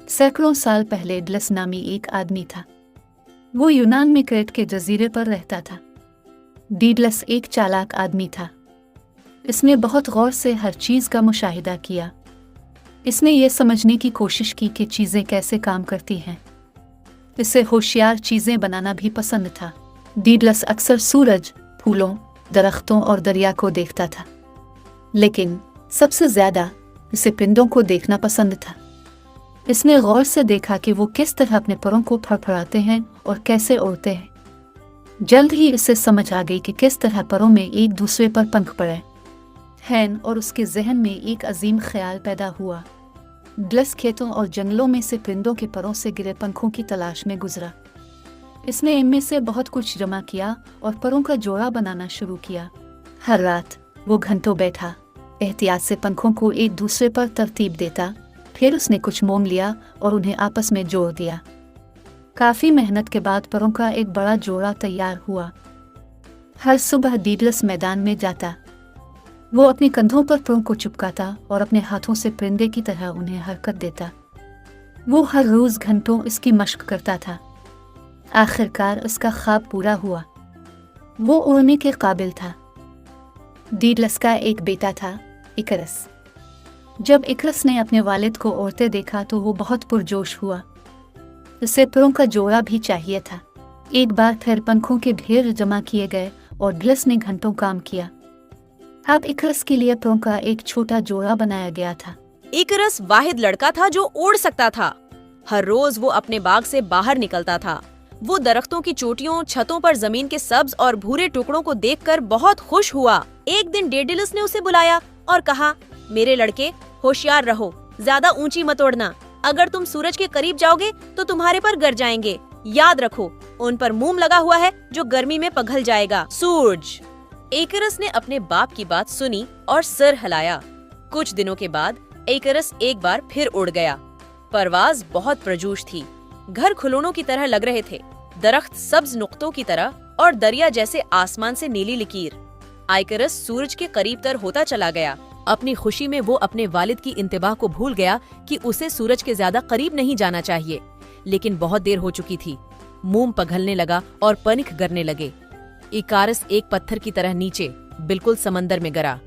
सैकड़ों साल पहले डलस नामी एक आदमी था। वो यूनान में क्रेट के जजीरे पर रहता था। डीडलस एक चालाक आदमी था। इसने बहुत गौर से हर चीज़ का मुशाहिदा किया। इसने ये समझने की कोशिश की कि चीज़ें कैसे काम करती हैं। इसे होशियार चीज़ें बनाना भी पसंद था। डीडलस अक्सर सूरज, फूलों, दरख्तों और दरिया को देखता था, लेकिन सबसे ज़्यादा इसे परिंदों को देखना पसंद था। इसने गौर से देखा कि वो किस तरह अपने परों को फड़फड़ाते हैं और कैसे उड़ते हैं। जल्द ही इसे समझ आ गई कि किस तरह परों में एक दूसरे पर पंख पड़े हैं, और उसके जहन में एक अजीम ख्याल पैदा हुआ। डलस खेतों और जंगलों में से परिंदों के परों से गिरे पंखों की तलाश में गुजरा। इसने इनमें से बहुत कुछ जमा किया और परों का जोड़ा बनाना शुरू किया। हर रात वो घंटों बैठा, एहतियात से पंखों को एक दूसरे पर तरतीब देता। फिर उसने कुछ मोम लिया और उन्हें आपस में जोड़ दिया। काफ़ी मेहनत के बाद परों का एक बड़ा जोड़ा तैयार हुआ। हर सुबह डीडलस मैदान में जाता। वो अपने कंधों पर परों को चिपकाता और अपने हाथों से परिंदे की तरह उन्हें हरकत देता। वो हर रोज़ घंटों इसकी मशक करता था। आखिरकार उसका ख्वाब पूरा हुआ। वो उड़ने के काबिल था। डीडलस का एक बेटा था, इकरस। जब इकरस ने अपने वालिद को उड़ते देखा तो वो बहुत पुरजोश हुआ। उसे परों का जोड़ा भी चाहिए था। एक बार फिर पंखों के ढेर जमा किए गए और डीडलस ने घंटों काम किया। अब इकरस के लिए परों का एक छोटा जोड़ा बनाया गया था। इकरस वाहिद लड़का था जो उड़ सकता था। हर रोज वो अपने बाग से बाहर निकलता था। वो दरख्तों की चोटियों, छतों पर जमीन के सब्ज और भूरे टुकड़ों को देखकर बहुत खुश हुआ। एक दिन डेडेलस ने उसे बुलाया और कहा, मेरे लड़के, होशियार रहो, ज्यादा ऊंची मत उड़ना। अगर तुम सूरज के करीब जाओगे तो तुम्हारे पर गिर जाएंगे। याद रखो, उन पर मोम लगा हुआ है जो गर्मी में पिघल जाएगा। सूरज। इकरस ने अपने बाप की बात सुनी और सिर हिलाया। कुछ दिनों के बाद इकरस एक बार फिर उड़ गया। परवाज बहुत प्रजूश थी। घर खिलौनों की तरह लग रहे थे, दरख्त सब्ज नुक्तों की तरह और दरिया जैसे आसमान से नीली लकीर। इकरस सूरज के करीब तर होता चला गया। अपनी खुशी में वो अपने वालिद की इंतबाह को भूल गया कि उसे सूरज के ज्यादा करीब नहीं जाना चाहिए, लेकिन बहुत देर हो चुकी थी। मोम पिघलने लगा और पनिक गिरने लगे। इकारस एक पत्थर की तरह नीचे बिल्कुल समंदर में गिरा।